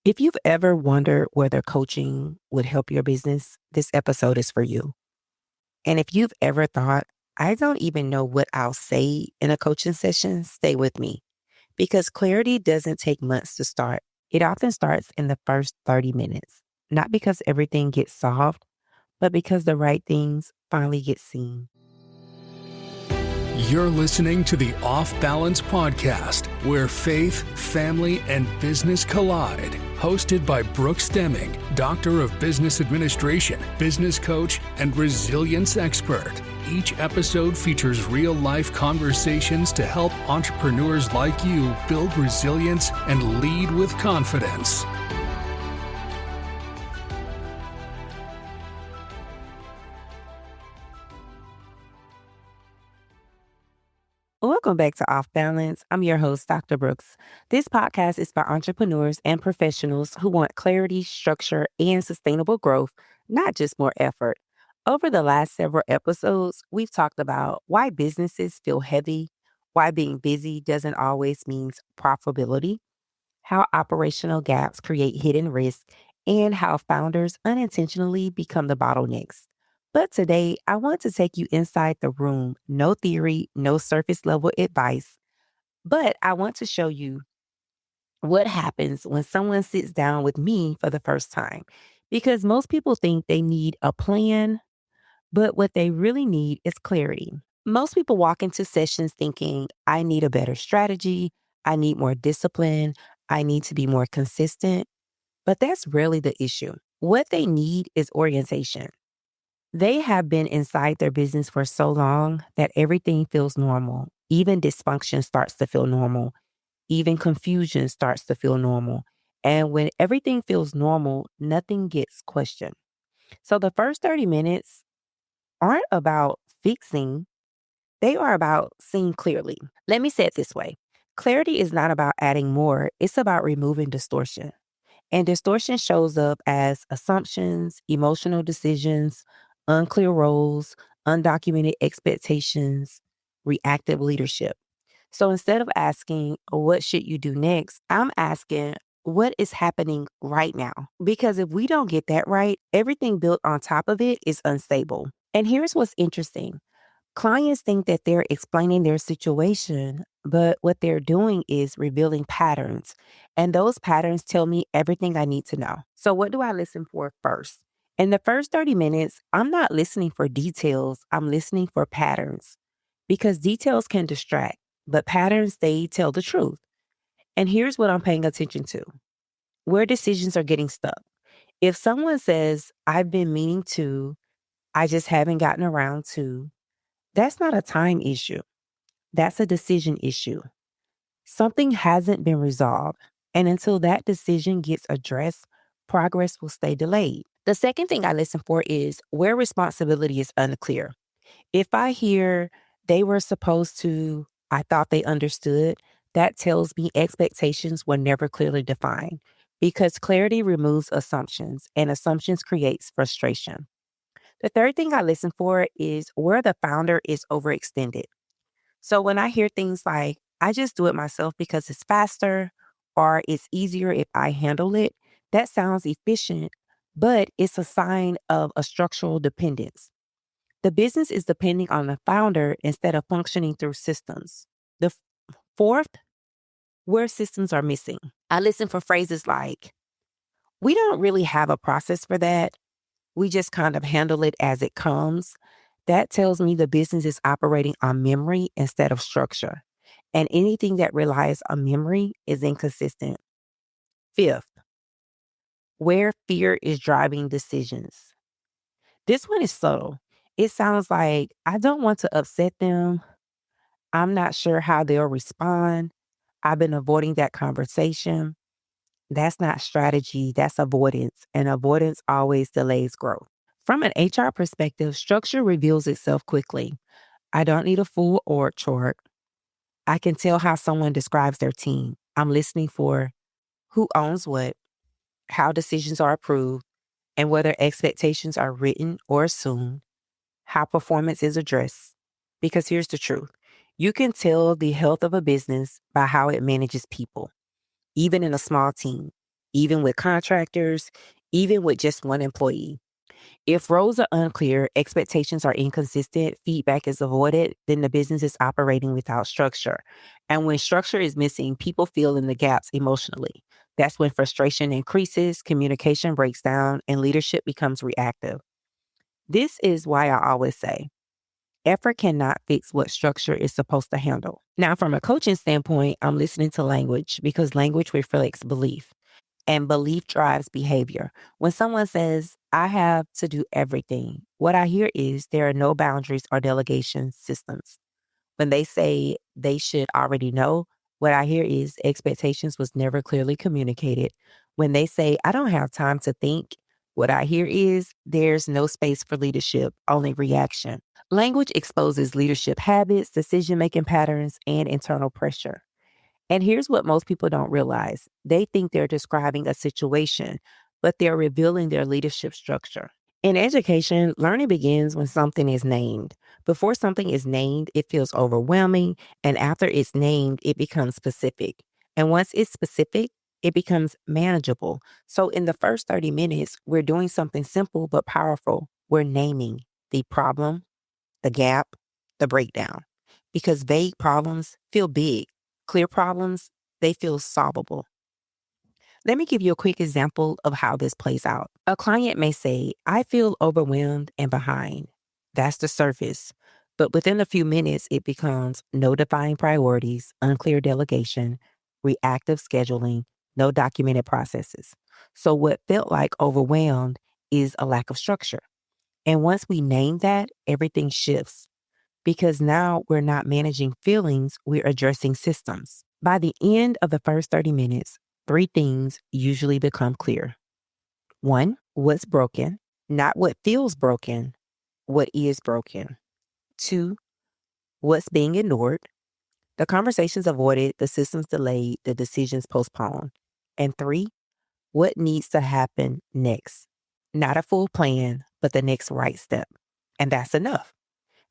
If you've ever wondered whether coaching would help your business, this episode is for you. And if you've ever thought, I don't even know what I'll say in a coaching session, stay with me because clarity doesn't take months to start. It often starts in the first 30 minutes, not because everything gets solved, but because the right things finally get seen. You're listening to the Off Balance Podcast, where faith, family, and business collide. Hosted by Brooke Stemming, Doctor of Business Administration, business coach, and resilience expert. Each episode features real-life conversations to help entrepreneurs like you build resilience and lead with confidence. Welcome back to Off Balance. I'm your host, Dr. Brooks. This podcast is for entrepreneurs and professionals who want clarity, structure, and sustainable growth, not just more effort. Over the last several episodes, we've talked about why businesses feel heavy, why being busy doesn't always mean profitability, how operational gaps create hidden risk, and how founders unintentionally become the bottlenecks. But today, I want to take you inside the room. No theory, no surface level advice, but I want to show you what happens when someone sits down with me for the first time. Because most people think they need a plan, but what they really need is clarity. Most people walk into sessions thinking, I need a better strategy, I need more discipline, I need to be more consistent. But that's rarely the issue. What they need is orientation. They have been inside their business for so long that everything feels normal. Even dysfunction starts to feel normal. Even confusion starts to feel normal. And when everything feels normal, nothing gets questioned. So the first 30 minutes aren't about fixing, they are about seeing clearly. Let me say it this way. Clarity is not about adding more, it's about removing distortion. And distortion shows up as assumptions, emotional decisions, unclear roles, undocumented expectations, reactive leadership. So instead of asking, what should you do next? I'm asking, what is happening right now? Because if we don't get that right, everything built on top of it is unstable. And here's what's interesting. Clients think that they're explaining their situation, but what they're doing is revealing patterns. And those patterns tell me everything I need to know. So, what do I listen for first? In the first 30 minutes, I'm not listening for details, I'm listening for patterns because details can distract, but patterns, they tell the truth. And here's what I'm paying attention to where decisions are getting stuck. If someone says, I've been meaning to, I just haven't gotten around to, that's not a time issue. That's a decision issue. Something hasn't been resolved. And until that decision gets addressed, progress will stay delayed. The second thing I listen for is where responsibility is unclear. If I hear they were supposed to, I thought they understood, that tells me expectations were never clearly defined because clarity removes assumptions and assumptions creates frustration. The third thing I listen for is where the founder is overextended. So when I hear things like, I just do it myself because it's faster or it's easier if I handle it, that sounds efficient, but it's a sign of a structural dependence. The business is depending on the founder instead of functioning through systems. The fourth, where systems are missing. I listen for phrases like, we don't really have a process for that. We just kind of handle it as it comes. That tells me the business is operating on memory instead of structure. And anything that relies on memory is inconsistent. Fifth, where fear is driving decisions. This one is subtle. It sounds like, I don't want to upset them. I'm not sure how they'll respond. I've been avoiding that conversation. That's not strategy, that's avoidance. And avoidance always delays growth. From an HR perspective, structure reveals itself quickly. I don't need a full org chart. I can tell how someone describes their team. I'm listening for who owns what, how decisions are approved, and whether expectations are written or assumed, how performance is addressed. Because here's the truth. You can tell the health of a business by how it manages people, even in a small team. even with contractors, even with just one employee. If roles are unclear, expectations are inconsistent, feedback is avoided, then the business is operating without structure. And when structure is missing, people fill in the gaps emotionally. That's when frustration increases, communication breaks down, and leadership becomes reactive. This is why I always say effort cannot fix what structure is supposed to handle. Now, from a coaching standpoint, I'm listening to language because language reflects belief and belief drives behavior. When someone says, I have to do everything, what I hear is there are no boundaries or delegation systems. When they say they should already know, what I hear is expectations was never clearly communicated. When they say, I don't have time to think, what I hear is there's no space for leadership, only reaction. Language exposes leadership habits, decision making patterns, and internal pressure. And here's what most people don't realize they think they're describing a situation, but they're revealing their leadership structure. In education, learning begins when something is named. Before something is named, it feels overwhelming. And after it's named, it becomes specific. And once it's specific, it becomes manageable. So in the first 30 minutes, we're doing something simple but powerful. We're naming the problem, the gap, the breakdown. Because vague problems feel big. Clear problems, they feel solvable. Let me give you a quick example of how this plays out. A client may say, I feel overwhelmed and behind. That's the surface. But within a few minutes, it becomes no defined priorities, unclear delegation, reactive scheduling, no documented processes. So what felt like overwhelmed is a lack of structure. And once we name that, everything shifts because now we're not managing feelings, we're addressing systems. By the end of the first 30 minutes, three things usually become clear. One, what's broken, not what feels broken, what is broken. Two, what's being ignored, the conversations avoided, the systems delayed, the decisions postponed. And three, what needs to happen next. Not a full plan, but the next right step. And that's enough.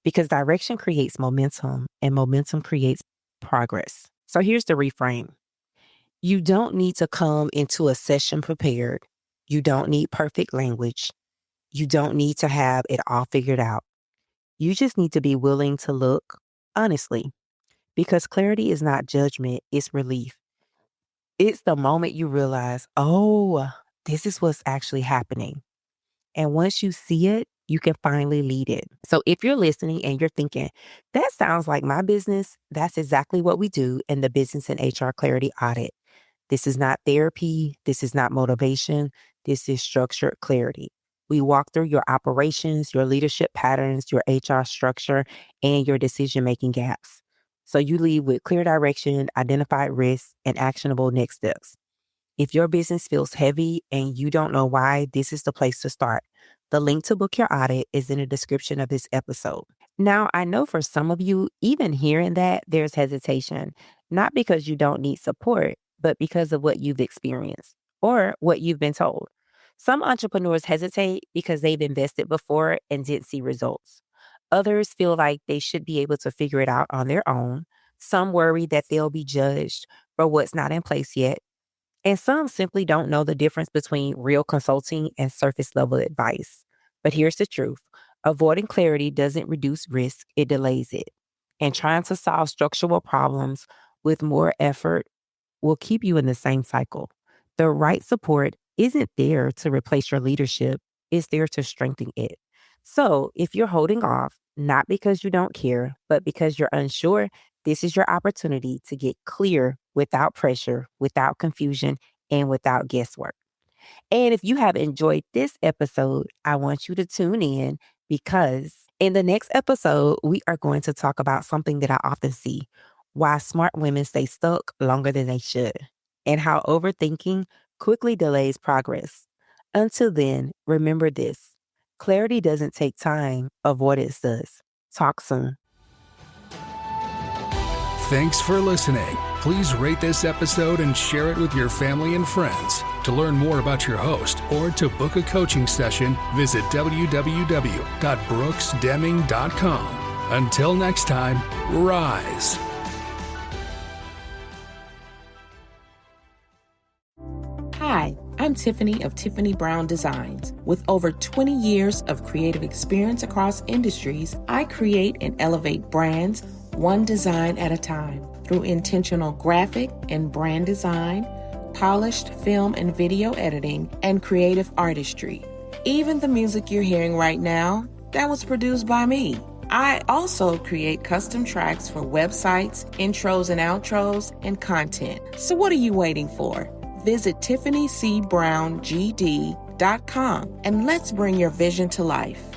Because direction creates momentum and momentum creates progress. So here's the reframe. You don't need to come into a session prepared. You don't need perfect language. You don't need to have it all figured out. You just need to be willing to look honestly because clarity is not judgment, it's relief. It's the moment you realize, oh, this is what's actually happening. And once you see it, you can finally lead it. So if you're listening and you're thinking, that sounds like my business, that's exactly what we do in the Business and HR Clarity Audit. This is not therapy. This is not motivation. This is structured clarity. We walk through your operations, your leadership patterns, your HR structure, and your decision-making gaps. So you leave with clear direction, identified risks, and actionable next steps. If your business feels heavy and you don't know why, this is the place to start. The link to book your audit is in the description of this episode. Now, I know for some of you, even hearing that, there's hesitation, not because you don't need support, but because of what you've experienced or what you've been told. Some entrepreneurs hesitate because they've invested before and didn't see results. Others feel like they should be able to figure it out on their own. Some worry that they'll be judged for what's not in place yet. And some simply don't know the difference between real consulting and surface level advice. But here's the truth. Avoiding clarity doesn't reduce risk, it delays it. And trying to solve structural problems with more effort will keep you in the same cycle. The right support isn't there to replace your leadership, it's there to strengthen it. So if you're holding off, not because you don't care, but because you're unsure, this is your opportunity to get clear without pressure, without confusion, and without guesswork. And if you have enjoyed this episode, I want you to tune in because in the next episode, we are going to talk about something that I often see why smart women stay stuck longer than they should, and how overthinking quickly delays progress. Until then, remember this clarity doesn't take time, avoidance does. Talk soon. Thanks for listening. Please rate this episode and share it with your family and friends. To learn more about your host or to book a coaching session, visit www.brooksdeming.com. Until next time, rise. Hi, I'm Tiffany of Tiffany Brown Designs. With over 20 years of creative experience across industries, I create and elevate brands one design at a time through intentional graphic and brand design, polished film and video editing, and creative artistry. Even the music you're hearing right now, that was produced by me. I also create custom tracks for websites, intros and outros, and content. So what are you waiting for? Visit TiffanyCBrownGD.com and let's bring your vision to life.